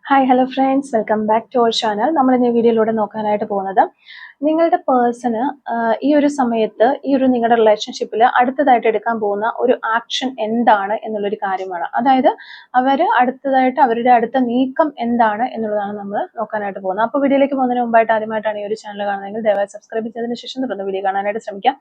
Hi hello friends, welcome back to our channel. നമ്മൾ ഇന്ന് വീഡിയോയിലൂടെ നോക്കാനായിട്ട് പോകുന്നത് നിങ്ങളുടെ പേഴ്സണ് ഈ ഒരു സമയത്ത് നിങ്ങളുടെ റിലേഷൻഷിപ്പിൽ അടുത്തതായിട്ട് എടുക്കാൻ പോകുന്ന ഒരു ആക്ഷൻ എന്താണ് എന്നുള്ളൊരു കാര്യമാണ്. അതായത് അവർ അടുത്തതായിട്ട് അവരുടെ അടുത്ത നീക്കം എന്താണ് എന്നുള്ളതാണ് നമ്മൾ നോക്കാനായിട്ട് പോകുന്നത്. അപ്പോൾ വീഡിയോയിലേക്ക് പോകുന്നതിന് മുമ്പായിട്ട് ആദ്യമായിട്ടാണ് ഈ ഒരു ചാനൽ കാണുന്നതെങ്കിൽ ദയവായി സബ്സ്ക്രൈബ് ചെയ്തതിന് ശേഷം തുടർന്ന് വീഡിയോ കാണാനായിട്ട് ശ്രമിക്കാം.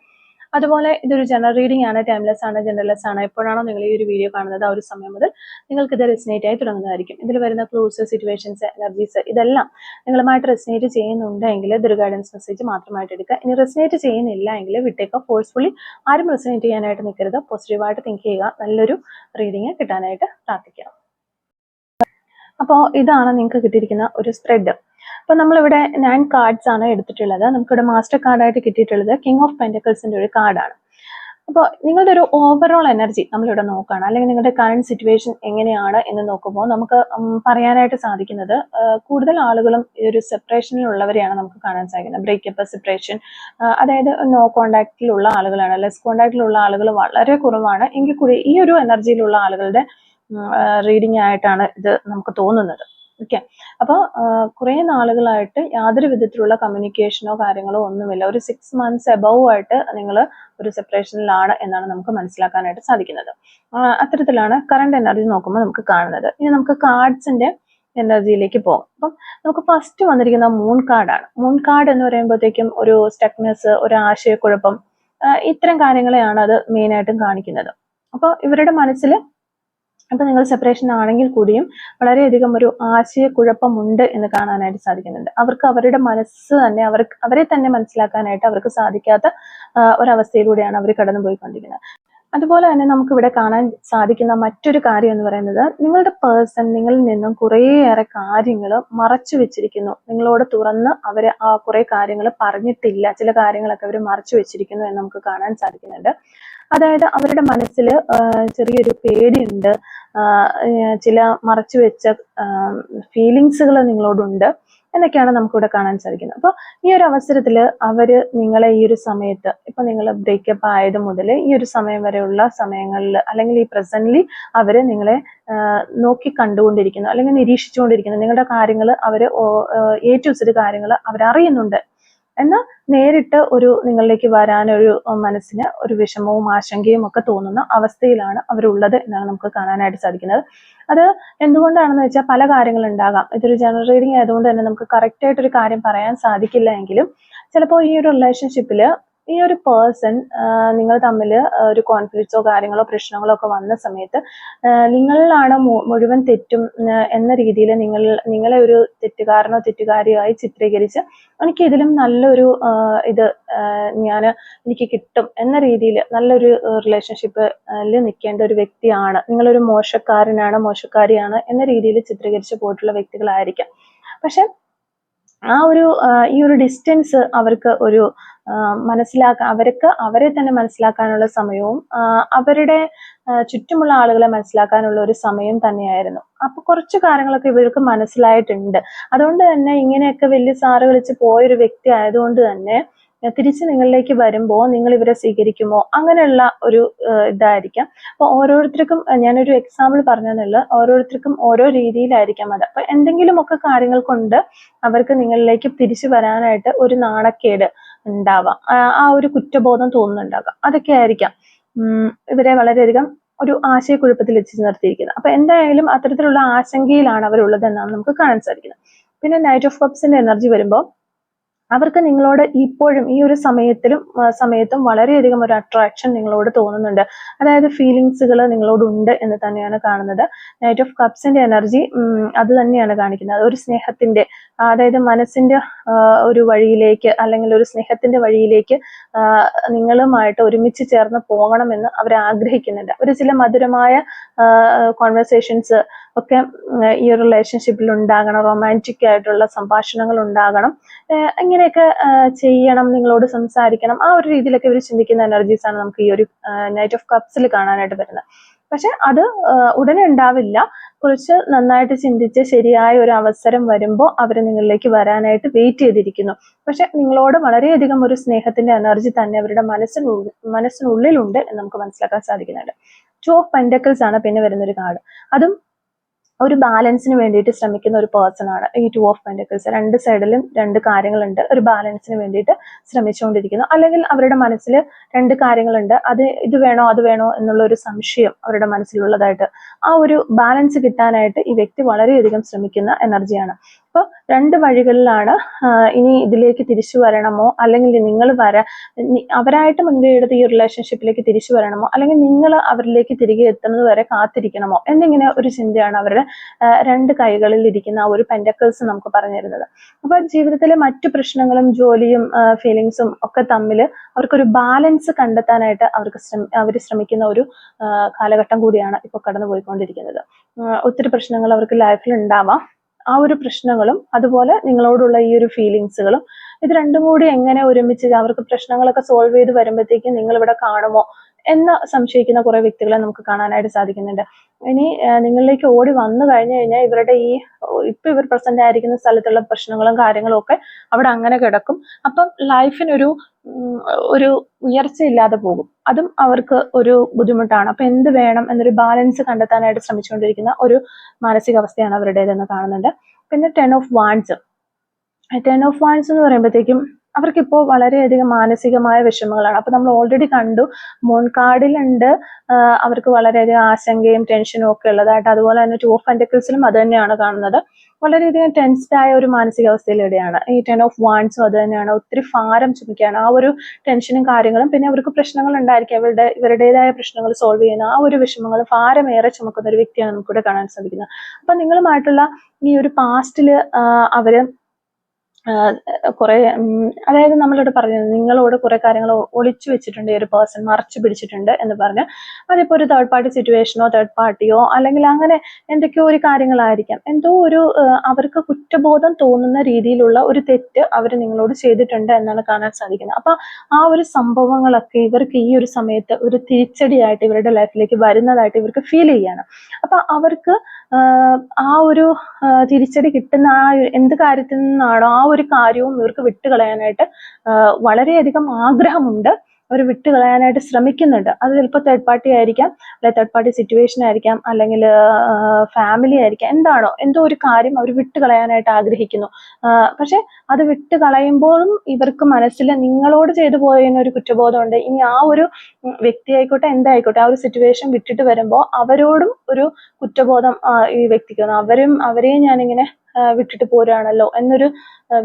അതുപോലെ ഇതൊരു ജനറൽ റീഡിംഗ് ആണ്, ടൈംലെസ് ആണ്, ജനറൽലെസ് ആണ്. എപ്പോഴാണോ നിങ്ങൾ ഈ ഒരു വീഡിയോ കാണുന്നത് ആ ഒരു സമയം മുതൽ നിങ്ങൾക്ക് ഇത് റെസിനേറ്റ് ആയി തുടങ്ങുന്നതായിരിക്കും. ഇതിൽ വരുന്ന ക്ലൂസ്, സിറ്റുവേഷൻസ്, എനർജീസ് ഇതെല്ലാം നിങ്ങളുമായിട്ട് റെസിനേറ്റ് ചെയ്യുന്നുണ്ടെങ്കിൽ ഇതൊരു ഗൈഡൻസ് മെസ്സേജ് മാത്രമായിട്ട് എടുക്കുക. ഇനി റെസിനേറ്റ് ചെയ്യുന്നില്ല എങ്കിൽ വിട്ടേക്കുക. ഫോഴ്സ്ഫുള്ളി ആരും റെസിനേറ്റ് ചെയ്യാനായിട്ട് നിൽക്കരുത്. പോസിറ്റീവായിട്ട് തിങ്ക് ചെയ്യുക. നല്ലൊരു റീഡിങ് കിട്ടാനായിട്ട് പ്രാർത്ഥിക്കുക. അപ്പോൾ ഇതാണ് നിങ്ങൾക്ക് കിട്ടിയിരിക്കുന്ന ഒരു സ്പ്രെഡ്. അപ്പോൾ നമ്മളിവിടെ 9 കാർഡ്സ് ആണ് എടുത്തിട്ടുള്ളത്. നമുക്കിവിടെ മാസ്റ്റർ കാർഡായിട്ട് കിട്ടിയിട്ടുള്ളത് കിങ് ഓഫ് പെന്റക്കിൾസിന്റെ ഒരു കാർഡാണ്. അപ്പോൾ നിങ്ങളുടെ ഒരു ഓവറോൾ എനർജി നമ്മളിവിടെ നോക്കുകയാണ്, അല്ലെങ്കിൽ നിങ്ങളുടെ കറണ്ട് സിറ്റുവേഷൻ എങ്ങനെയാണ് എന്ന് നോക്കുമ്പോൾ നമുക്ക് പറയാനായിട്ട് സാധിക്കുന്നത് കൂടുതൽ ആളുകളും ഈ ഒരു സെപ്പറേഷനിലുള്ളവരെയാണ് നമുക്ക് കാണാൻ സാധിക്കുന്നത്. ബ്രേക്കപ്പ്, സെപ്പറേഷൻ, അതായത് നോ കോണ്ടാക്റ്റിലുള്ള ആളുകളാണ്. ലെസ് കോണ്ടാക്റ്റിലുള്ള ആളുകൾ വളരെ കുറവാണ്. എങ്കിൽ കൂടി ഈ ഒരു എനർജിയിലുള്ള ആളുകളുടെ റീഡിംഗ് ആയിട്ടാണ് ഇത് നമുക്ക് തോന്നുന്നത്. ഓക്കെ, അപ്പോൾ കുറേ നാളുകളായിട്ട് യാതൊരു വിധത്തിലുള്ള കമ്മ്യൂണിക്കേഷനോ കാര്യങ്ങളോ ഒന്നുമില്ല. ഒരു 6 months എബവ് ആയിട്ട് നിങ്ങൾ ഒരു സെപ്പറേഷനിലാണ് എന്നാണ് നമുക്ക് മനസ്സിലാക്കാനായിട്ട് സാധിക്കുന്നത്. അത്തരത്തിലാണ് കറണ്ട് എനർജി നോക്കുമ്പോൾ നമുക്ക് കാണുന്നത്. ഇനി നമുക്ക് കാർഡ്സിന്റെ എനർജിയിലേക്ക് പോകും. അപ്പം നമുക്ക് ഫസ്റ്റ് വന്നിരിക്കുന്ന മൂൺ കാർഡാണ്. മൂൺ കാർഡ് എന്ന് പറയുമ്പോഴത്തേക്കും ഒരു സ്റ്റക്നെസ്, ഒരു ആശയക്കുഴപ്പം, ഇത്തരം കാര്യങ്ങളെയാണ് അത് മെയിനായിട്ടും കാണിക്കുന്നത്. അപ്പോൾ ഇവരുടെ മനസ്സിൽ അപ്പൊ നിങ്ങൾ സെപ്പറേഷൻ ആണെങ്കിൽ കൂടിയും വളരെയധികം ഒരു ആശയക്കുഴപ്പമുണ്ട് എന്ന് കാണാനായിട്ട് സാധിക്കുന്നുണ്ട്. അവർക്ക് അവരുടെ മനസ്സ് തന്നെ അവരെ തന്നെ മനസ്സിലാക്കാനായിട്ട് അവർക്ക് സാധിക്കാത്ത ഒരവസ്ഥയിലൂടെയാണ് അവർ കടന്നുപോയിക്കൊണ്ടിരിക്കുന്നത്. അതുപോലെ തന്നെ നമുക്ക് ഇവിടെ കാണാൻ സാധിക്കുന്ന മറ്റൊരു കാര്യം എന്ന് പറയുന്നത്, നിങ്ങളുടെ പേഴ്സൺ നിങ്ങളിൽ നിന്നും കുറേയേറെ കാര്യങ്ങൾ മറച്ചു വെച്ചിരിക്കുന്നു. നിങ്ങളോട് തുറന്ന് അവർ ആ കുറേ കാര്യങ്ങൾ പറഞ്ഞിട്ടില്ല. ചില കാര്യങ്ങളൊക്കെ അവർ മറച്ചു വെച്ചിരിക്കുന്നു എന്ന് നമുക്ക് കാണാൻ സാധിക്കുന്നുണ്ട്. അതായത് അവരുടെ മനസ്സിൽ ചെറിയൊരു പേടിയുണ്ട്, ചില മറച്ചു വെച്ച ഫീലിങ്സുകൾ നിങ്ങളോടുണ്ട് എന്നൊക്കെയാണ് നമുക്കിവിടെ കാണാൻ സാധിക്കുന്നത്. അപ്പോൾ ഈ ഒരു അവസരത്തിൽ അവര് നിങ്ങളെ ഈ ഒരു സമയത്ത്, ഇപ്പൊ നിങ്ങൾ ബ്രേക്കപ്പ് ആയത് മുതൽ ഈ ഒരു സമയം വരെയുള്ള സമയങ്ങളിൽ, അല്ലെങ്കിൽ ഈ പ്രസന്റ്ലി അവര് നിങ്ങളെ നോക്കി കണ്ടുകൊണ്ടിരിക്കുന്നു, അല്ലെങ്കിൽ നിരീക്ഷിച്ചുകൊണ്ടിരിക്കുന്നു. നിങ്ങളുടെ കാര്യങ്ങൾ അവര് A to Z കാര്യങ്ങൾ അവരറിയുന്നുണ്ട്. എന്നാൽ നേരിട്ട് ഒരു നിങ്ങളിലേക്ക് വരാനൊരു മനസ്സിന് ഒരു വിഷമവും ആശങ്കയും ഒക്കെ തോന്നുന്ന അവസ്ഥയിലാണ് അവരുള്ളത് എന്നാണ് നമുക്ക് കാണാനായിട്ട് സാധിക്കുന്നത്. അത് എന്തുകൊണ്ടാണെന്ന് വെച്ചാൽ പല കാര്യങ്ങളുണ്ടാകാം. ഇതൊരു ജനറൽ റീഡിംഗ് ആയതുകൊണ്ട് തന്നെ നമുക്ക് കറക്റ്റ് ആയിട്ടൊരു കാര്യം പറയാൻ സാധിക്കില്ല എങ്കിലും ചിലപ്പോൾ ഈ ഒരു റിലേഷൻഷിപ്പിൽ ഈ ഒരു പേഴ്സൺ നിങ്ങൾ തമ്മിൽ ഒരു കോൺഫ്ലിക്റ്റോ കാര്യങ്ങളോ പ്രശ്നങ്ങളോ ഒക്കെ വന്ന സമയത്ത് നിങ്ങളിലാണ് മുഴുവൻ തെറ്റും എന്ന രീതിയിൽ നിങ്ങളെ ഒരു തെറ്റുകാരനോ തെറ്റുകാരിയായി ചിത്രീകരിച്ച് എനിക്ക് ഇതിലും നല്ലൊരു എനിക്ക് കിട്ടും എന്ന രീതിയിൽ നല്ലൊരു റിലേഷൻഷിപ്പിൽ നിൽക്കേണ്ട ഒരു വ്യക്തിയാണ്, നിങ്ങളൊരു മോശക്കാരനാണ്, മോശക്കാരിയാണ് എന്ന രീതിയിൽ ചിത്രീകരിച്ച് പോയിട്ടുള്ള വ്യക്തികളായിരിക്കാം. പക്ഷെ ഈ ഒരു ഡിസ്റ്റൻസ് അവർക്ക് ഒരു അവരെ തന്നെ മനസ്സിലാക്കാനുള്ള സമയവും അവരുടെ ചുറ്റുമുള്ള ആളുകളെ മനസ്സിലാക്കാനുള്ള ഒരു സമയം തന്നെയായിരുന്നു. അപ്പൊ കുറച്ച് കാര്യങ്ങളൊക്കെ ഇവർക്ക് മനസ്സിലായിട്ടുണ്ട്. അതുകൊണ്ട് തന്നെ ഇങ്ങനെയൊക്കെ വലിയ സാറ് കളിച്ച് പോയൊരു വ്യക്തി ആയതുകൊണ്ട് തന്നെ തിരിച്ച് നിങ്ങളിലേക്ക് വരുമ്പോൾ നിങ്ങൾ ഇവരെ സ്വീകരിക്കുമോ, അങ്ങനെയുള്ള ഒരു ഇതായിരിക്കാം. അപ്പൊ ഓരോരുത്തർക്കും ഞാനൊരു എക്സാമ്പിൾ പറഞ്ഞതെന്നുള്ളത്, ഓരോരുത്തർക്കും ഓരോ രീതിയിലായിരിക്കാം അത്. അപ്പൊ എന്തെങ്കിലുമൊക്കെ കാര്യങ്ങൾ കൊണ്ട് അവർക്ക് നിങ്ങളിലേക്ക് തിരിച്ചു വരാനായിട്ട് ഒരു നാണക്കേട് ഉണ്ടാവാം, ആ ഒരു കുറ്റബോധം തോന്നുന്നുണ്ടാകാം. അതൊക്കെ ആയിരിക്കാം ഇവരെ വളരെയധികം ഒരു ആശയക്കുഴപ്പത്തിൽ എത്തിച്ചു നിർത്തിയിരിക്കുന്നത്. അപ്പൊ എന്തായാലും അത്തരത്തിലുള്ള ആശങ്കയിലാണ് അവരുള്ളത് എന്നാണ് നമുക്ക് കാണാൻ സാധിക്കുന്നത്. പിന്നെ നൈറ്റ് ഓഫ് കപ്സിന്റെ എനർജി വരുമ്പോൾ അവർക്ക് നിങ്ങളോട് ഇപ്പോഴും ഈ ഒരു സമയത്തും വളരെയധികം ഒരു അട്രാക്ഷൻ നിങ്ങളോട് തോന്നുന്നുണ്ട്. അതായത് ഫീലിങ്സുകൾ നിങ്ങളോടുണ്ട് എന്ന് തന്നെയാണ് കാണുന്നത്. നൈറ്റ് ഓഫ് കപ്സിന്റെ എനർജി അത് തന്നെയാണ് കാണിക്കുന്നത്. ഒരു സ്നേഹത്തിന്റെ, അതായത് മനസ്സിന്റെ ഒരു വഴിയിലേക്ക്, അല്ലെങ്കിൽ ഒരു സ്നേഹത്തിന്റെ വഴിയിലേക്ക് നിങ്ങളുമായിട്ട് ഒരുമിച്ച് ചേർന്ന് പോകണമെന്ന് അവർ ആഗ്രഹിക്കുന്നുണ്ട്. ഒരു ചില മധുരമായ കോൺവെർസേഷൻസ് ഒക്കെ ഈ ഒരു റിലേഷൻഷിപ്പിൽ ഉണ്ടാകണം, റൊമാൻറ്റിക് ആയിട്ടുള്ള സംഭാഷണങ്ങൾ ഉണ്ടാകണം, ഇങ്ങനെയൊക്കെ ചെയ്യണം, നിങ്ങളോട് സംസാരിക്കണം, ആ ഒരു രീതിയിലൊക്കെ ഇവർ ചിന്തിക്കുന്ന എനർജീസ് ആണ് നമുക്ക് ഈ ഒരു നൈറ്റ് ഓഫ് കപ്സിൽ കാണാനായിട്ട് വരുന്നത്. പക്ഷെ അത് ഉടനെ ഉണ്ടാവില്ല. കുറച്ച് നന്നായിട്ട് ചിന്തിച്ച് ശരിയായ ഒരു അവസരം വരുമ്പോൾ അവർ നിങ്ങളിലേക്ക് വരാനായിട്ട് വെയിറ്റ് ചെയ്തിരിക്കുന്നു. പക്ഷെ നിങ്ങളോട് വളരെയധികം ഒരു സ്നേഹത്തിന്റെ എനർജി തന്നെ അവരുടെ മനസ്സിനുള്ളിലുണ്ട് എന്ന് നമുക്ക് മനസ്സിലാക്കാൻ സാധിക്കുന്നുണ്ട്. 2 of Pentacles ആണ് പിന്നെ വരുന്നൊരു കാർഡ്. അതും ഒരു ബാലൻസിന് വേണ്ടിയിട്ട് ശ്രമിക്കുന്ന ഒരു പേഴ്സൺ ആണ് ഈ 2 ഓഫ് പെന്റക്കിൾസ്. രണ്ട് സൈഡിലും രണ്ട് കാര്യങ്ങളുണ്ട്, ഒരു ബാലൻസിന് വേണ്ടിയിട്ട് ശ്രമിച്ചുകൊണ്ടിരിക്കുന്നു. അല്ലെങ്കിൽ അവരുടെ മനസ്സിൽ രണ്ട് കാര്യങ്ങളുണ്ട്, ഇത് വേണോ അത് വേണോ എന്നുള്ള ഒരു സംശയം അവരുടെ മനസ്സിലുള്ളതായിട്ട് ആ ഒരു ബാലൻസ് കിട്ടാനായിട്ട് ഈ വ്യക്തി വളരെയധികം ശ്രമിക്കുന്ന എനർജിയാണ്. അപ്പോൾ രണ്ട് വഴികളിലാണ്. ഇനി ഇതിലേക്ക് തിരിച്ചു വരണമോ, അല്ലെങ്കിൽ നിങ്ങൾ അവരായിട്ട് മുൻകൈ എടുത്ത് ഈ റിലേഷൻഷിപ്പിലേക്ക് തിരിച്ചു വരണമോ, അല്ലെങ്കിൽ നിങ്ങൾ അവരിലേക്ക് തിരികെ എത്തുന്നത് വരെ കാത്തിരിക്കണമോ എന്നിങ്ങനെ ഒരു ചിന്തയാണ് അവരുടെ രണ്ട് കൈകളിൽ ഇരിക്കുന്ന ആ ഒരു പെന്റക്കിൾസ് നമുക്ക് പറഞ്ഞു തരുന്നത്. അപ്പൊ ജീവിതത്തിലെ മറ്റു പ്രശ്നങ്ങളും ജോലിയും ഫീലിങ്സും ഒക്കെ തമ്മിൽ അവർക്കൊരു ബാലൻസ് കണ്ടെത്താനായിട്ട് അവർ ശ്രമിക്കുന്ന ഒരു കാലഘട്ടം കൂടിയാണ് ഇപ്പോൾ കടന്നു പോയിക്കൊണ്ടിരിക്കുന്നത്. ഒത്തിരി പ്രശ്നങ്ങൾ അവർക്ക് ലൈഫിൽ ഉണ്ടാവാം. ആ ഒരു പ്രശ്നങ്ങളും അതുപോലെ നിങ്ങളോടുള്ള ഈ ഒരു ഫീലിങ്സുകളും ഇത് രണ്ടും കൂടി എങ്ങനെ ഒരുമിച്ച് അവർക്ക് പ്രശ്നങ്ങളൊക്കെ സോൾവ് ചെയ്ത് വരുമ്പോഴത്തേക്കും നിങ്ങൾ ഇവിടെ കാണുമോ എന്ന് സംശയിക്കുന്ന കുറെ വ്യക്തികളെ നമുക്ക് കാണാനായിട്ട് സാധിക്കുന്നുണ്ട്. ഇനി നിങ്ങളിലേക്ക് ഓടി വന്നു കഴിഞ്ഞു കഴിഞ്ഞാൽ ഇവരുടെ ഇപ്പൊ ഇവർ പ്രസന്റ് ആയിരിക്കുന്ന സ്ഥലത്തുള്ള പ്രശ്നങ്ങളും കാര്യങ്ങളും ഒക്കെ അവിടെ അങ്ങനെ കിടക്കും. അപ്പം ലൈഫിനൊരു ഉയർച്ചയില്ലാതെ പോകും. അതും അവർക്ക് ഒരു ബുദ്ധിമുട്ടാണ്. അപ്പൊ എന്ത് വേണം എന്നൊരു ബാലൻസ് കണ്ടെത്താനായിട്ട് ശ്രമിച്ചുകൊണ്ടിരിക്കുന്ന ഒരു മാനസികാവസ്ഥയാണ് അവരുടേതെന്ന് കാണുന്നുണ്ട്. പിന്നെ 10 ഓഫ് വാൻഡ്സ് എന്ന് പറയുമ്പോഴത്തേക്കും അവർക്കിപ്പോൾ വളരെയധികം മാനസികമായ വിഷമങ്ങളാണ്. അപ്പൊ നമ്മൾ ഓൾറെഡി കണ്ടു മൂൺ കാർഡിലുണ്ട് അവർക്ക് വളരെയധികം ആശങ്കയും ടെൻഷനും ഒക്കെ ഉള്ളതായിട്ട്. അതുപോലെ തന്നെ 2 ഓഫ് പെന്റക്കിൾസിലും അത് തന്നെയാണ് കാണുന്നത്. വളരെയധികം ടെൻസ്ഡ് ആയ ഒരു മാനസികാവസ്ഥയിലൂടെയാണ് ഈ 10 ഓഫ് വാൻഡ്സും അത് തന്നെയാണ്. ഒത്തിരി ഭാരം ചുമക്കുകയാണ് ആ ഒരു ടെൻഷനും കാര്യങ്ങളും. പിന്നെ അവർക്ക് പ്രശ്നങ്ങൾ ഉണ്ടായിരിക്കും, ഇവരുടേതായ പ്രശ്നങ്ങൾ സോൾവ് ചെയ്യുന്ന ആ ഒരു വിഷമങ്ങൾ ഭാരമേറെ ചുമക്കുന്ന ഒരു വ്യക്തിയാണ് നമുക്കിവിടെ കാണാൻ സാധിക്കുന്നത്. അപ്പൊ നിങ്ങളുമായിട്ടുള്ള ഈ ഒരു പാസ്റ്റില് അവര് കുറെ അതായത് നമ്മളിവിടെ പറഞ്ഞത് നിങ്ങളോട് കുറെ കാര്യങ്ങൾ ഒളിച്ചു വെച്ചിട്ടുണ്ട് ഈ ഒരു പേഴ്സൺ, മറച്ചു പിടിച്ചിട്ടുണ്ട് എന്ന് പറഞ്ഞ്. അതിപ്പോ ഒരു തേർഡ് പാർട്ടി സിറ്റുവേഷനോ തേർഡ് പാർട്ടിയോ അല്ലെങ്കിൽ അങ്ങനെ എന്തൊക്കെയോ ഒരു കാര്യങ്ങളായിരിക്കാം. എന്തോ ഒരു അവർക്ക് കുറ്റബോധം തോന്നുന്ന രീതിയിലുള്ള ഒരു തെറ്റ് അവർ നിങ്ങളോട് ചെയ്തിട്ടുണ്ട് എന്നാണ് കാണാൻ സാധിക്കുന്നത്. അപ്പൊ ആ ഒരു സംഭവങ്ങളൊക്കെ ഇവർക്ക് ഈ ഒരു സമയത്ത് ഒരു തിരിച്ചടിയായിട്ട് ഇവരുടെ ലൈഫിലേക്ക് വരുന്നതായിട്ട് ഇവർക്ക് ഫീൽ ചെയ്യാണ്. അപ്പൊ അവർക്ക് ആ ഒരു തിരിച്ചടി കിട്ടുന്ന ആ എന്ത് കാര്യത്തിൽ നിന്നാണോ ആ ഒരു കാര്യവും ഇവർക്ക് വിട്ടുകളയാനായിട്ട് വളരെയധികം ആഗ്രഹമുണ്ട്. അവർ വിട്ടുകളയാനായിട്ട് ശ്രമിക്കുന്നുണ്ട്. അത് ചിലപ്പോൾ തേർഡ് പാർട്ടി ആയിരിക്കാം, അല്ലെങ്കിൽ തേർഡ് പാർട്ടി സിറ്റുവേഷൻ ആയിരിക്കാം, അല്ലെങ്കിൽ ഫാമിലി ആയിരിക്കാം. എന്തോ ഒരു കാര്യം അവർ വിട്ടുകളയാനായിട്ട് ആഗ്രഹിക്കുന്നു. പക്ഷെ അത് വിട്ടുകളയുമ്പോഴും ഇവർക്ക് മനസ്സിൽ നിങ്ങളോട് ചെയ്തു പോയതിന് ഒരു കുറ്റബോധമുണ്ട്. ഇനി ആ ഒരു വ്യക്തി ആയിക്കോട്ടെ എന്തായിക്കോട്ടെ ആ ഒരു സിറ്റുവേഷൻ വിട്ടിട്ട് വരുമ്പോൾ അവരോടും ഒരു കുറ്റബോധം ഈ വ്യക്തിക്ക് അവരെയും ഞാനിങ്ങനെ വിട്ടിട്ട് പോരാണല്ലോ എന്നൊരു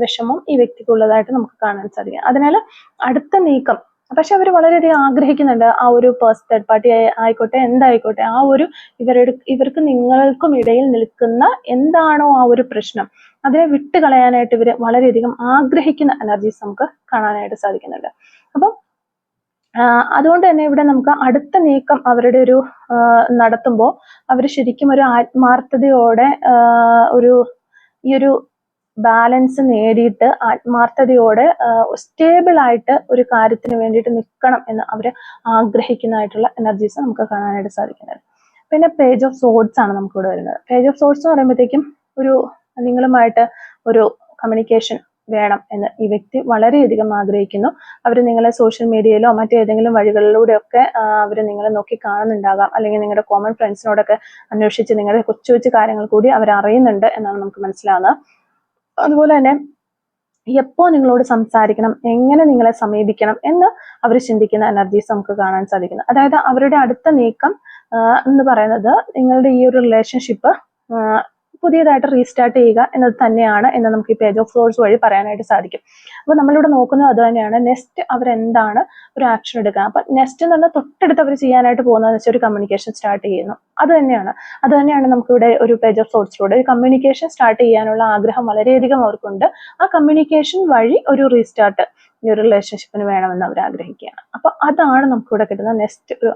വിഷമം ഈ വ്യക്തിക്കുള്ളതായിട്ട് നമുക്ക് കാണാൻ സാധിക്കും. അതിനാൽ അടുത്ത നീക്കം പക്ഷെ അവർ വളരെയധികം ആഗ്രഹിക്കുന്നുണ്ട് ആ ഒരു തേർഡ് പാർട്ടി ആയിക്കോട്ടെ എന്തായിക്കോട്ടെ ആ ഒരു ഇവർക്ക് നിങ്ങൾക്കും ഇടയിൽ നിൽക്കുന്ന എന്താണോ ആ ഒരു പ്രശ്നം അതിനെ വിട്ടുകളയാനായിട്ട് ഇവർ വളരെയധികം ആഗ്രഹിക്കുന്ന എനർജീസ് നമുക്ക് കാണാനായിട്ട് സാധിക്കുന്നുണ്ട്. അപ്പം അതുകൊണ്ട് തന്നെ ഇവിടെ നമുക്ക് അടുത്ത നീക്കം അവരുടെ ഒരു നടത്തുമ്പോൾ അവർ ശരിക്കും ഒരു ആത്മാർത്ഥതയോടെ ഈ ഒരു ബാലൻസ് നേടിയിട്ട് ആത്മാർത്ഥതയോടെ സ്റ്റേബിൾ ആയിട്ട് ഒരു കാര്യത്തിന് വേണ്ടിയിട്ട് നിൽക്കണം എന്ന് അവർ ആഗ്രഹിക്കുന്നതായിട്ടുള്ള എനർജീസ് നമുക്ക് കാണാനായിട്ട് സാധിക്കുന്നത്. പിന്നെ പേജ് ഓഫ് സോഡ്സ് ആണ് നമുക്കിവിടെ വരുന്നത്. പേജ് ഓഫ് സോഡ്സ് എന്ന് പറയുമ്പോഴത്തേക്കും നിങ്ങളുമായിട്ട് ഒരു കമ്മ്യൂണിക്കേഷൻ വേണം എന്ന് ഈ വ്യക്തി വളരെയധികം ആഗ്രഹിക്കുന്നു. അവർ നിങ്ങളെ സോഷ്യൽ മീഡിയയിലോ മറ്റേതെങ്കിലും വഴികളിലൂടെയൊക്കെ അവർ നിങ്ങളെ നോക്കി കാണുന്നുണ്ടാകാം, അല്ലെങ്കിൽ നിങ്ങളുടെ കോമൺ ഫ്രണ്ട്സിനോടൊക്കെ അന്വേഷിച്ച് നിങ്ങളുടെ കൊച്ചു കൊച്ചു കാര്യങ്ങൾ കൂടി അവർ അറിയുന്നുണ്ട് എന്നാണ് നമുക്ക് മനസ്സിലാവുന്നത്. അതുപോലെ തന്നെ എപ്പോ നിങ്ങളോട് സംസാരിക്കണം, എങ്ങനെ നിങ്ങളെ സമീപിക്കണം എന്ന് അവർ ചിന്തിക്കുന്ന എനർജീസ് നമുക്ക് കാണാൻ സാധിക്കുന്നു. അതായത് അവരുടെ അടുത്ത നീക്കം എന്ന് പറയുന്നത് നിങ്ങളുടെ ഈ ഒരു റിലേഷൻഷിപ്പ് പുതിയതായിട്ട് റീസ്റ്റാർട്ട് ചെയ്യുക എന്നത് തന്നെയാണ് എന്ന് നമുക്ക് ഈ പേജ് ഓഫ് സോഡ്സ് വഴി പറയാനായിട്ട് സാധിക്കും. അപ്പോൾ നമ്മളിവിടെ നോക്കുന്നത് അത് തന്നെയാണ്. നെക്സ്റ്റ് അവരെന്താണ് ഒരു ആക്ഷൻ എടുക്കുക. അപ്പൊ നെക്സ്റ്റ് എന്ന് പറഞ്ഞാൽ തൊട്ടടുത്ത് അവർ ചെയ്യാനായിട്ട് പോകുന്നതെന്ന് വെച്ചാൽ ഒരു കമ്മ്യൂണിക്കേഷൻ സ്റ്റാർട്ട് ചെയ്യുന്നു. അത് തന്നെയാണ് നമുക്കിവിടെ ഒരു പേജ് ഓഫ് സോഡ്സിലൂടെ ഒരു കമ്മ്യൂണിക്കേഷൻ സ്റ്റാർട്ട് ചെയ്യാനുള്ള ആഗ്രഹം വളരെയധികം അവർക്കുണ്ട്. ആ കമ്മ്യൂണിക്കേഷൻ വഴി ഒരു റീസ്റ്റാർട്ട് ഈ ഒരു റിലേഷൻഷിപ്പിന് വേണമെന്ന് അവർ ആഗ്രഹിക്കുകയാണ്. അപ്പൊ അതാണ് നമുക്കിവിടെ കിട്ടുന്ന നെക്സ്റ്റ് ഒരു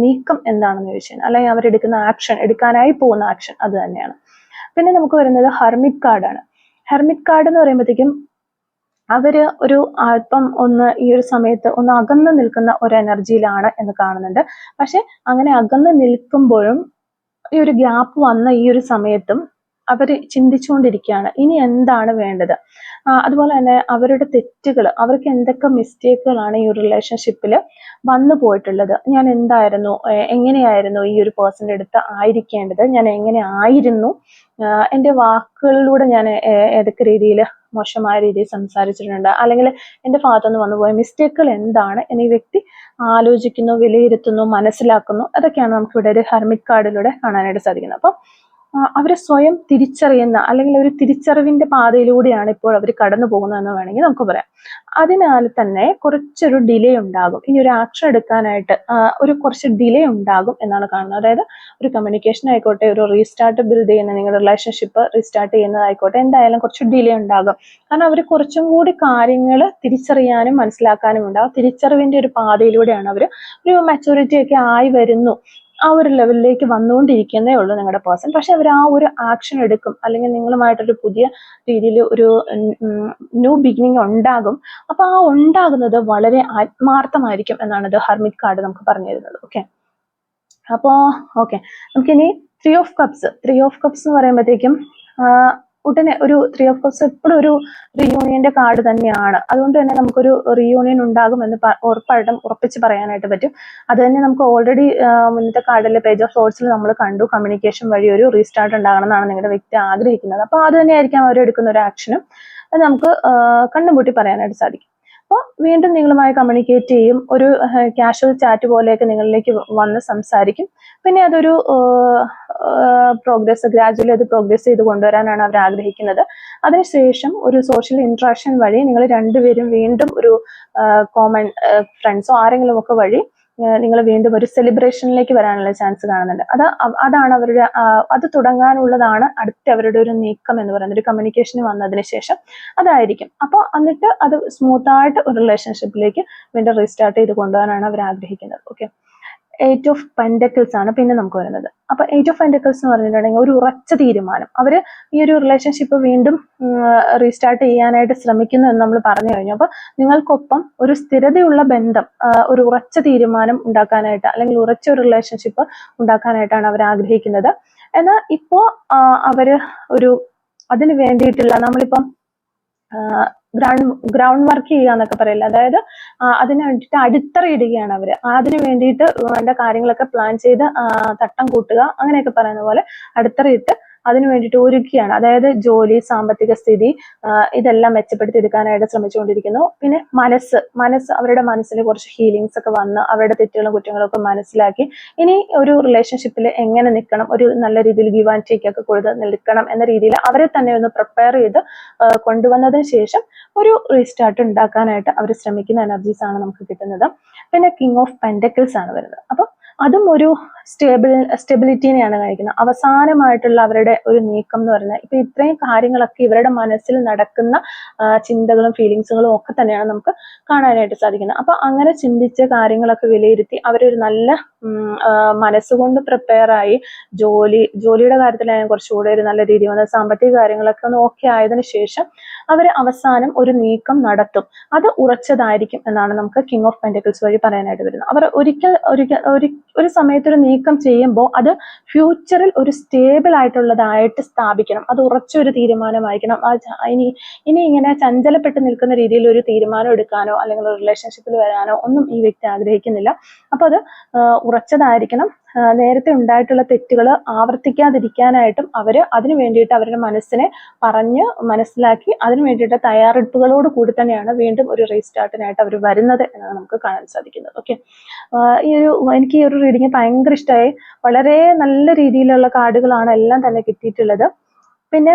നീക്കം എന്താണെന്ന് ചോദിച്ചാൽ, അല്ലെങ്കിൽ അവരെടുക്കുന്ന ആക്ഷൻ, എടുക്കാനായി പോകുന്ന ആക്ഷൻ അത് തന്നെയാണ്. പിന്നെ നമുക്ക് വരുന്നത് ഹെർമിറ്റ് കാർഡാണ്. ഹെർമിറ്റ് കാർഡ് എന്ന് പറയുമ്പോഴത്തേക്കും അവര് ഒരു അല്പം ഈ ഒരു സമയത്ത് ഒന്ന് അകന്ന് നിൽക്കുന്ന ഒരു എനർജിയിലാണ് എന്ന് കാണുന്നുണ്ട്. പക്ഷെ അങ്ങനെ അകന്ന് നിൽക്കുമ്പോഴും ഈ ഒരു ഗ്യാപ്പ് വന്ന ഈ ഒരു സമയത്തും അവർ ചിന്തിച്ചുകൊണ്ടിരിക്കുകയാണ് ഇനി എന്താണ് വേണ്ടത്. അതുപോലെ തന്നെ അവരുടെ തെറ്റുകൾ, അവർക്ക് എന്തൊക്കെ മിസ്റ്റേക്കുകളാണ് ഈ ഒരു റിലേഷൻഷിപ്പിൽ വന്നു പോയിട്ടുള്ളത്, ഞാൻ എന്തായിരുന്നു, എങ്ങനെയായിരുന്നു ഈ ഒരു പേഴ്സന്റെ അടുത്ത് ആയിരിക്കേണ്ടത്, ഞാൻ എങ്ങനെ ആയിരുന്നു, എൻ്റെ വാക്കുകളിലൂടെ ഞാൻ ഏതൊക്കെ രീതിയിൽ മോശമായ രീതിയിൽ സംസാരിച്ചിട്ടുണ്ട്, അല്ലെങ്കിൽ എൻ്റെ ഭാഗത്തുനിന്ന് വന്നുപോയ മിസ്റ്റേക്കുകൾ എന്താണ് എന്ന് ഈ വ്യക്തി ആലോചിക്കുന്നു, വിലയിരുത്തുന്നു, മനസ്സിലാക്കുന്നു. അതൊക്കെയാണ് നമുക്കിവിടെ ഒരു ഹെർമിറ്റ് കാർഡിലൂടെ കാണാനായിട്ട് സാധിക്കുന്നത്. അപ്പം അവരെ സ്വയം തിരിച്ചറിയുന്ന, അല്ലെങ്കിൽ ഒരു തിരിച്ചറിവിന്റെ പാതയിലൂടെയാണ് ഇപ്പോൾ അവർ കടന്നു പോകുന്നതെന്ന് വേണമെങ്കിൽ നമുക്ക് പറയാം. അതിനാൽ തന്നെ കുറച്ചൊരു ഡിലേ ഉണ്ടാകും, ഇനി ഒരു ആക്ഷൻ എടുക്കാനായിട്ട് ഒരു കുറച്ച് ഡിലേ ഉണ്ടാകും എന്നാണ് കാണുന്നത്. അതായത് ഒരു കമ്മ്യൂണിക്കേഷൻ ആയിക്കോട്ടെ, ഒരു റീസ്റ്റാർട്ട് ബിൽഡ് ചെയ്യുന്ന, നിങ്ങളുടെ റിലേഷൻഷിപ്പ് റീസ്റ്റാർട്ട് ചെയ്യുന്നതായിക്കോട്ടെ, എന്തായാലും കുറച്ച് ഡിലേ ഉണ്ടാകും. കാരണം അവർ കുറച്ചും കൂടി കാര്യങ്ങൾ തിരിച്ചറിയാനും മനസ്സിലാക്കാനും ഉണ്ടാകും. തിരിച്ചറിവിന്റെ ഒരു പാതയിലൂടെയാണ് അവർ ഒരു മെച്ചൂരിറ്റി ഒക്കെ ആയി വരുന്നു, ആ ഒരു ലെവലിലേക്ക് വന്നുകൊണ്ടിരിക്കുന്നേ ഉള്ളൂ നിങ്ങളുടെ പേഴ്സൺ. പക്ഷെ അവർ ആ ഒരു ആക്ഷൻ എടുക്കും, അല്ലെങ്കിൽ നിങ്ങളുമായിട്ടൊരു പുതിയ രീതിയിൽ ഒരു ന്യൂ ബിഗിനിങ് ഉണ്ടാകും. അപ്പൊ ആ ഉണ്ടാകുന്നത് വളരെ ആത്മാർത്ഥമായിരിക്കും എന്നാണ് ഇത് ഹെർമിറ്റ് കാർഡ് നമുക്ക് പറഞ്ഞു തരുന്നത്. ഓക്കെ, അപ്പോ നമുക്കിനി ത്രീ ഓഫ് കപ്സ് എന്ന് പറയുമ്പോഴത്തേക്കും ഉടനെ ഒരു ത്രീ ഓഫ് കപ്സ് എപ്പോഴും ഒരു റീയൂണിയന്റെ കാർഡ് തന്നെയാണ്. അതുകൊണ്ട് തന്നെ നമുക്കൊരു റീയൂണിയൻ ഉണ്ടാകും എന്ന് ഉറപ്പിച്ച് പറയാനായിട്ട് പറ്റും. അത് തന്നെ നമുക്ക് ഓൾറെഡി മുന്നത്തെ കാർഡിലെ പേജ് ഓഫ് തോട്ട്സിൽ നമ്മൾ കണ്ടു. കമ്മ്യൂണിക്കേഷൻ വഴി ഒരു റീസ്റ്റാർട്ട് ഉണ്ടാകണം എന്നാണ് നിങ്ങളുടെ വ്യക്തി ആഗ്രഹിക്കുന്നത്. അപ്പൊ അത് തന്നെയായിരിക്കും അവരെടുക്കുന്ന ഒരു ആക്ഷനും. അത് നമുക്ക് കണ്ണുപൂട്ടി പറയാനായിട്ട് സാധിക്കും. അപ്പോൾ വീണ്ടും നിങ്ങളുമായി കമ്മ്യൂണിക്കേറ്റ് ചെയ്യും, ഒരു കാഷ്വൽ ചാറ്റ് പോലെയൊക്കെ നിങ്ങളിലേക്ക് വന്ന് സംസാരിക്കും. പിന്നെ അതൊരു ഗ്രാജുവലി അത് പ്രോഗ്രസ് ചെയ്ത് കൊണ്ടുവരാനാണ് അവർ ആഗ്രഹിക്കുന്നത്. അതിനുശേഷം ഒരു സോഷ്യൽ ഇന്ററാക്ഷൻ വഴി നിങ്ങൾ രണ്ടുപേരും വീണ്ടും ഒരു കോമൺ ഫ്രണ്ട്സോ ആരെങ്കിലും ഒക്കെ വഴി നിങ്ങൾ വീണ്ടും ഒരു സെലിബ്രേഷനിലേക്ക് വരാനുള്ള ചാൻസ് കാണുന്നുണ്ട്. അതാണ് അവരുടെ അത് തുടങ്ങാനുള്ളതാണ് അടുത്ത അവരുടെ ഒരു നീക്കം എന്ന് പറയുന്നത്. ഒരു കമ്മ്യൂണിക്കേഷന് വന്നതിന് ശേഷം അതായിരിക്കും. അപ്പോൾ എന്നിട്ട് അത് സ്മൂത്തായിട്ട് ഒരു റിലേഷൻഷിപ്പിലേക്ക് വീണ്ടും റീസ്റ്റാർട്ട് ചെയ്ത് കൊണ്ടുപോകാനാണ് അവർ ആഗ്രഹിക്കുന്നത്. ഓക്കെ, 8 ഓഫ് പെന്റക്കിൾസ് ആണ് പിന്നെ നമുക്ക് വരുന്നത്. അപ്പൊ 8 ഓഫ് പെന്റക്കിൾസ് എന്ന് പറഞ്ഞിട്ടുണ്ടെങ്കിൽ ഒരു ഉറച്ച തീരുമാനം. അവര് ഈ ഒരു റിലേഷൻഷിപ്പ് വീണ്ടും റീസ്റ്റാർട്ട് ചെയ്യാനായിട്ട് ശ്രമിക്കുന്നു എന്ന് നമ്മൾ പറഞ്ഞു കഴിഞ്ഞു. അപ്പൊ നിങ്ങൾക്കൊപ്പം ഒരു സ്ഥിരതയുള്ള ബന്ധം, ഒരു ഉറച്ച തീരുമാനം ഉണ്ടാക്കാനായിട്ട്, അല്ലെങ്കിൽ ഉറച്ച ഒരു റിലേഷൻഷിപ്പ് ഉണ്ടാക്കാനായിട്ടാണ് അവർ ആഗ്രഹിക്കുന്നത്. എന്നാൽ ഇപ്പോ അവര് ഒരു അതിന് വേണ്ടിയിട്ടുള്ള നമ്മളിപ്പം ഗ്രൗണ്ട് വർക്ക് ചെയ്യുക എന്നൊക്കെ പറയില്ല, അതായത് അതിന് വേണ്ടിയിട്ട് അടിത്തറയിടുകയാണ് അവര്. അതിന് വേണ്ടിയിട്ട് വേണ്ട കാര്യങ്ങളൊക്കെ പ്ലാൻ ചെയ്ത് തട്ടം കൂട്ടുക അങ്ങനെയൊക്കെ പറയുന്ന പോലെ അടിത്തറയിട്ട് അതിനു വേണ്ടിയിട്ട് ഒരുക്കുകയാണ്. അതായത് ജോലി, സാമ്പത്തിക സ്ഥിതി ഇതെല്ലാം മെച്ചപ്പെടുത്തി എടുക്കാനായിട്ട് ശ്രമിച്ചുകൊണ്ടിരിക്കുന്നു. പിന്നെ മനസ്സ് അവരുടെ മനസ്സിൽ കുറച്ച് ഹീലിങ്സ് ഒക്കെ വന്ന് അവരുടെ തെറ്റുകളും കുറ്റങ്ങളും ഒക്കെ മനസ്സിലാക്കി ഇനി ഒരു റിലേഷൻഷിപ്പിൽ എങ്ങനെ നിൽക്കണം, ഒരു നല്ല രീതിയിൽ ഗിവ് ആൻഡ് ടേക്ക് ഒക്കെ കൊടുത്ത് നിൽക്കണം എന്ന രീതിയിൽ അവരെ തന്നെ ഒന്ന് പ്രിപ്പയർ ചെയ്ത് കൊണ്ടുവന്നതിന് ശേഷം ഒരു റീസ്റ്റാർട്ട് ഉണ്ടാക്കാനായിട്ട് അവർ ശ്രമിക്കുന്ന എനർജീസ് ആണ് നമുക്ക് കിട്ടുന്നത്. പിന്നെ കിങ് ഓഫ് പെന്റക്കിൾസ് ആണ് വരുന്നത്. അപ്പം അതും ഒരു സ്റ്റെബിലിറ്റിനെയാണ് കാണിക്കുന്നത്. അവസാനമായിട്ടുള്ള അവരുടെ ഒരു നീക്കം എന്ന് പറയുന്നത് ഇപ്പൊ ഇത്രയും കാര്യങ്ങളൊക്കെ ഇവരുടെ മനസ്സിൽ നടക്കുന്ന ചിന്തകളും ഫീലിങ്സുകളും ഒക്കെ തന്നെയാണ് നമുക്ക് കാണാനായിട്ട് സാധിക്കുന്നത്. അപ്പൊ അങ്ങനെ ചിന്തിച്ച കാര്യങ്ങളൊക്കെ വിലയിരുത്തി അവരൊരു നല്ല മനസ്സുകൊണ്ട് പ്രിപ്പയർ ആയി ജോലിയുടെ കാര്യത്തിലായാലും കുറച്ചുകൂടെ ഒരു നല്ല രീതി വന്ന സാമ്പത്തിക കാര്യങ്ങളൊക്കെ ഒന്ന് ഓക്കെ ആയതിനു ശേഷം അവർ അവസാനം ഒരു നീക്കം നടത്തും. അത് ഉറച്ചതായിരിക്കും എന്നാണ് നമുക്ക് കിങ് ഓഫ് പെന്റക്കിൾസ് വഴി പറയാനായിട്ട് വരുന്നത്. അവർ ഒരു സമയത്ത് ഒരു നീക്കം ചെയ്യുമ്പോൾ അത് ഫ്യൂച്ചറിൽ ഒരു സ്റ്റേബിൾ ആയിട്ടുള്ളതായിട്ട് സ്ഥാപിക്കണം. അത് ഉറച്ചൊരു തീരുമാനമായിരിക്കണം. ഇനി ഇങ്ങനെ ചഞ്ചലപ്പെട്ട് നിൽക്കുന്ന രീതിയിൽ ഒരു തീരുമാനം എടുക്കാനോ അല്ലെങ്കിൽ ഒരു റിലേഷൻഷിപ്പിൽ വരാനോ ഒന്നും ഈ വ്യക്തി ആഗ്രഹിക്കുന്നില്ല. അപ്പൊ അത് ഉറച്ചതായിരിക്കണം. നേരത്തെ ഉണ്ടായിട്ടുള്ള തെറ്റുകൾ ആവർത്തിക്കാതിരിക്കാനായിട്ടും അവര് അതിനു വേണ്ടിയിട്ട് അവരുടെ മനസ്സിനെ പറഞ്ഞ് മനസ്സിലാക്കി അതിനു വേണ്ടിയിട്ട് തയ്യാറെടുപ്പുകളോട് കൂടി തന്നെയാണ് വീണ്ടും ഒരു റീസ്റ്റാർട്ടിനായിട്ട് അവർ വരുന്നത് എന്നാണ് നമുക്ക് കാണാൻ സാധിക്കുന്നത്. ഓക്കെ, എനിക്ക് ഈ ഒരു റീഡിങ് ഭയങ്കര ഇഷ്ടമായി. വളരെ നല്ല രീതിയിലുള്ള കാർഡുകളാണ് എല്ലാം തന്നെ കിട്ടിയിട്ടുള്ളത്. പിന്നെ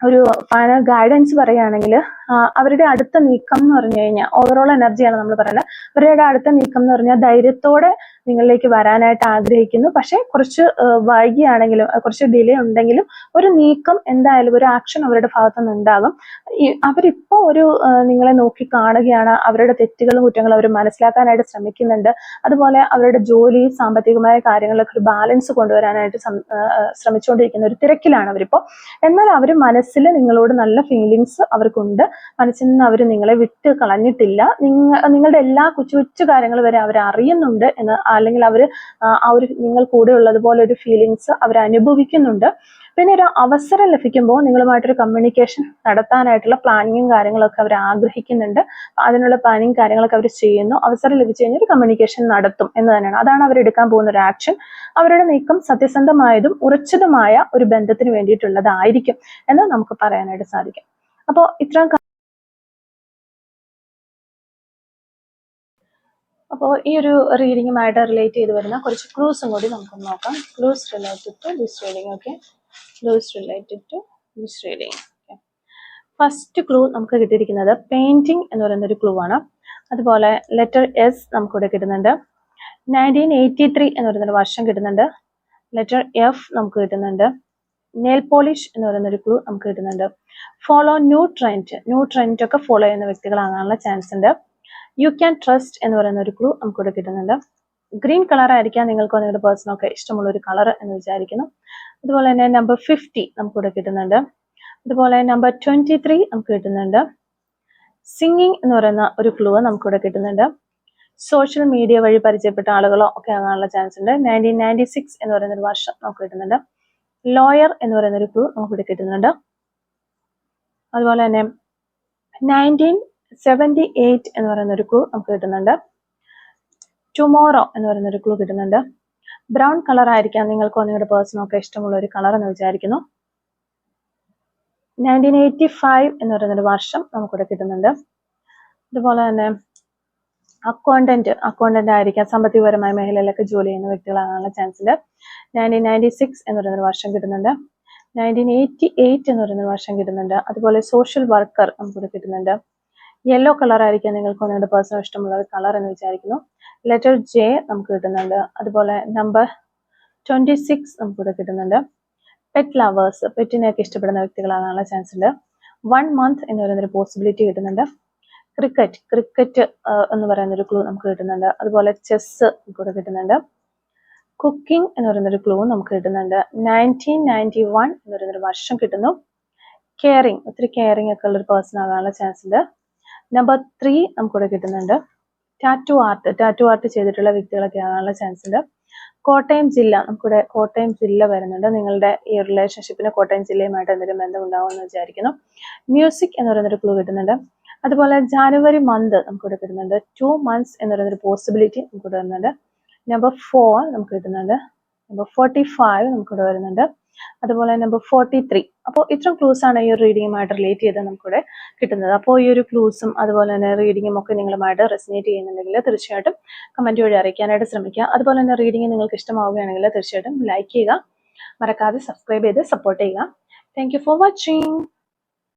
ഒരു ഫൈനൽ ഗൈഡൻസ് പറയുകയാണെങ്കിൽ അവരുടെ അടുത്ത നീക്കം എന്ന് പറഞ്ഞു കഴിഞ്ഞാൽ ഓവറോൾ എനർജിയാണ് നമ്മൾ പറയുന്നത്. അവരുടെ അടുത്ത നീക്കം എന്ന് പറഞ്ഞാൽ ധൈര്യത്തോടെ നിങ്ങളിലേക്ക് വരാനായിട്ട് ആഗ്രഹിക്കുന്നു. പക്ഷെ കുറച്ച് വൈകിയാണെങ്കിലും കുറച്ച് ഡിലേ ഉണ്ടെങ്കിലും ഒരു നീക്കം എന്തായാലും ഒരു ആക്ഷൻ അവരുടെ ഭാഗത്തുനിന്ന് ഉണ്ടാകും. അവരിപ്പോ ഒരു നിങ്ങളെ നോക്കി കാണുകയാണ്. അവരുടെ തെറ്റുകളും കുറ്റങ്ങളും അവർ മനസ്സിലാക്കാനായിട്ട് ശ്രമിക്കുന്നുണ്ട്. അതുപോലെ അവരുടെ ജോലി, സാമ്പത്തികമായ കാര്യങ്ങളിലൊക്കെ ഒരു ബാലൻസ് കൊണ്ടുവരാനായിട്ട് ശ്രമിച്ചുകൊണ്ടിരിക്കുന്ന ഒരു തിരക്കിലാണ് അവരിപ്പോ. എന്നാൽ അവർ മനസ്സിൽ നിങ്ങളോട് നല്ല ഫീലിങ്സ് അവർക്കുണ്ട്. മനസ്സിൽ നിന്ന് അവർ നിങ്ങളെ വിട്ട് കളഞ്ഞിട്ടില്ല. നിങ്ങളുടെ എല്ലാ കൊച്ചു കാര്യങ്ങൾ വരെ അവർ അറിയുന്നുണ്ട് എന്ന്, അല്ലെങ്കിൽ അവർ ആ ഒരു നിങ്ങൾ കൂടെ ഉള്ളതുപോലെ ഒരു ഫീലിങ്സ് അവർ അനുഭവിക്കുന്നുണ്ട്. പിന്നെ ഒരു അവസരം ലഭിക്കുമ്പോൾ നിങ്ങളുമായിട്ടൊരു കമ്മ്യൂണിക്കേഷൻ നടത്താനായിട്ടുള്ള പ്ലാനിങ്ങും കാര്യങ്ങളൊക്കെ അവർ ആഗ്രഹിക്കുന്നുണ്ട്. അതിനുള്ള പ്ലാനിങ് കാര്യങ്ങളൊക്കെ അവർ ചെയ്യുന്നു. അവസരം ലഭിച്ചു കഴിഞ്ഞാൽ ഒരു കമ്മ്യൂണിക്കേഷൻ നടത്തും എന്ന് തന്നെയാണ്. അതാണ് അവർ എടുക്കാൻ പോകുന്ന ഒരു ആക്ഷൻ. അവരുടെ നീക്കം സത്യസന്ധമായതും ഉറച്ചതുമായ ഒരു ബന്ധത്തിന് വേണ്ടിയിട്ടുള്ളതായിരിക്കും എന്ന് നമുക്ക് പറയാനായിട്ട് സാധിക്കും. അപ്പോൾ ഈ ഒരു റീഡിങ്ങുമായിട്ട് റിലേറ്റ് ചെയ്ത് വരുന്ന കുറച്ച് ക്ലൂസും കൂടി നമുക്ക് നോക്കാം. Clues related to this reading. Okay, clues related to this reading. First clue നമുക്ക് കിട്ടിയിരിക്കുന്നത് പെയിന്റിംഗ് എന്ന് പറയുന്ന ഒരു ക്ലൂ ആണ്. അതുപോലെ ലെറ്റർ എസ് നമുക്കിവിടെ കിട്ടുന്നുണ്ട്. 1983 എന്ന് പറയുന്നൊരു വർഷം കിട്ടുന്നുണ്ട്. ലെറ്റർ എഫ് നമുക്ക് കിട്ടുന്നുണ്ട്. നെയിൽ പോളിഷ് എന്ന് പറയുന്ന ഒരു ക്ലൂ നമുക്ക് കിട്ടുന്നുണ്ട്. ഫോളോ ന്യൂ ട്രെൻഡ് ഒക്കെ ഫോളോ ചെയ്യുന്ന വ്യക്തികളാകാനുള്ള ചാൻസ് ഉണ്ട്. യു ക്യാൻ ട്രസ്റ്റ് എന്ന് പറയുന്ന ഒരു ക്ലൂ നമുക്കിവിടെ കിട്ടുന്നുണ്ട്. ഗ്രീൻ കളർ ആയിരിക്കാം നിങ്ങൾക്കോ നിങ്ങളുടെ പേഴ്സണൊക്കെ ഇഷ്ടമുള്ള ഒരു കളർ എന്ന് വിചാരിക്കുന്നു. അതുപോലെ തന്നെ നമ്പർ 50 നമുക്കിവിടെ കിട്ടുന്നുണ്ട്. അതുപോലെ നമ്പർ 23 നമുക്ക് കിട്ടുന്നുണ്ട്. സിംഗിങ് എന്ന് പറയുന്ന ഒരു ക്ലൂ നമുക്കിവിടെ കിട്ടുന്നുണ്ട്. സോഷ്യൽ മീഡിയ വഴി പരിചയപ്പെട്ട ആളുകളോ ഒക്കെ ആകാനുള്ള ചാൻസ് ഉണ്ട്. 1996 എന്ന് പറയുന്ന ഒരു വർഷം നമുക്ക് കിട്ടുന്നുണ്ട്. ലോയർ എന്ന് പറയുന്ന ഒരു ക്ലൂ നമുക്കിവിടെ കിട്ടുന്നുണ്ട്. അതുപോലെ തന്നെ 1978 എന്ന് പറയുന്ന ഒരു ക്ലൂ നമുക്ക് കിട്ടുന്നുണ്ട്. ടുമോറോ എന്ന് പറയുന്ന ഒരു ക്ലൂ കിട്ടുന്നുണ്ട്. ബ്രൗൺ കളർ ആയിരിക്കാം നിങ്ങൾക്കോ നിങ്ങളുടെ പേഴ്സണോ ഒക്കെ ഇഷ്ടമുള്ള ഒരു കളർ എന്ന് വിചാരിക്കുന്നു. 1985 എന്ന് പറയുന്ന ഒരു വർഷം നമുക്കിവിടെ കിട്ടുന്നുണ്ട്. അതുപോലെ തന്നെ അക്കൗണ്ടന്റ് ആയിരിക്കാം, സാമ്പത്തികപരമായ മേഖലയിലൊക്കെ ജോലി ചെയ്യുന്ന വ്യക്തികളാകാനുള്ള ചാൻസ് ഉണ്ട്. 1996 എന്ന് പറയുന്ന ഒരു വർഷം കിട്ടുന്നുണ്ട്. 1988 എന്ന് പറയുന്ന വർഷം കിട്ടുന്നുണ്ട്. അതുപോലെ സോഷ്യൽ വർക്കർ നമുക്കിവിടെ കിട്ടുന്നുണ്ട്. യെല്ലോ കളർ ആയിരിക്കാം നിങ്ങൾക്കോ നിങ്ങളുടെ പേഴ്സണൽ ഇഷ്ടമുള്ള ഒരു കളർ എന്ന് വിചാരിക്കുന്നു. ലെറ്റർ ജെ നമുക്ക് കിട്ടുന്നുണ്ട്. അതുപോലെ നമ്പർ 26 നമുക്കിവിടെ കിട്ടുന്നുണ്ട്. പെറ്റ് ലവേഴ്സ്, പെറ്റിനെയൊക്കെ ഇഷ്ടപ്പെടുന്ന വ്യക്തികളാകാനുള്ള ചാൻസ് ഉണ്ട്. 1 month എന്ന് പറയുന്നൊരു പോസിബിലിറ്റി കിട്ടുന്നുണ്ട്. ക്രിക്കറ്റ് എന്ന് പറയുന്ന ഒരു ക്ലൂ നമുക്ക് കിട്ടുന്നുണ്ട്. അതുപോലെ ചെസ് കൂടെ കിട്ടുന്നുണ്ട്. കുക്കിംഗ് എന്ന് പറയുന്നൊരു ക്ലൂ നമുക്ക് കിട്ടുന്നുണ്ട്. 1991 എന്ന് പറയുന്നൊരു വർഷം കിട്ടുന്നു. കെയറിങ്, ഒത്തിരി കെയറിങ് ഒക്കെ ഉള്ള ഒരു പേഴ്സൺ ആകാനുള്ള ചാൻസ് ഉണ്ട്. നമ്പർ 3 നമുക്കിവിടെ കിട്ടുന്നുണ്ട്. ടാറ്റു ആർട്ട് ചെയ്തിട്ടുള്ള വ്യക്തികളൊക്കെ ആകാനുള്ള ചാൻസ് ഉണ്ട്. കോട്ടയം ജില്ല, നമുക്കിവിടെ കോട്ടയം ജില്ല വരുന്നുണ്ട്. നിങ്ങളുടെ ഈ റിലേഷൻഷിപ്പിന് കോട്ടയം ജില്ലയുമായിട്ട് എന്തെങ്കിലും ബന്ധം ഉണ്ടാവുമെന്ന് വിചാരിക്കുന്നു. മ്യൂസിക് എന്ന് പറയുന്നൊരു ക്ലൂ കിട്ടുന്നുണ്ട്. അതുപോലെ ജാനുവരി മന്ത് നമുക്കിവിടെ കിട്ടുന്നുണ്ട്. 2 months എന്ന് പറയുന്നൊരു പോസിബിലിറ്റി നമുക്കിവിടെ വരുന്നുണ്ട്. നമ്പർ 4 നമുക്ക് കിട്ടുന്നുണ്ട്. നമ്പർ 45 നമുക്കിവിടെ വരുന്നുണ്ട്. അതുപോലെ നമ്പർ 43. അപ്പോൾ ഇത്രയും ക്ലൂസ് ആണ് ഈ ഒരു റീഡിങ്ങുമായിട്ട് റിലേറ്റ് ചെയ്ത് നമുക്കിവിടെ കിട്ടുന്നത്. അപ്പോൾ ഈ ഒരു ക്ലൂസും അതുപോലെ തന്നെ റീഡിങ്ങും ഒക്കെ നിങ്ങളുമായിട്ട് റെസിനേറ്റ് ചെയ്യുന്നുണ്ടെങ്കിൽ തീർച്ചയായിട്ടും കമന്റ് വഴി അറിയിക്കാനായിട്ട് ശ്രമിക്കുക. അതുപോലെ തന്നെ റീഡിങ് നിങ്ങൾക്ക് ഇഷ്ടമാവുകയാണെങ്കിൽ തീർച്ചയായിട്ടും ലൈക്ക് ചെയ്യുക, മറക്കാതെ സബ്സ്ക്രൈബ് ചെയ്ത് സപ്പോർട്ട് ചെയ്യുക. Thank you for watching.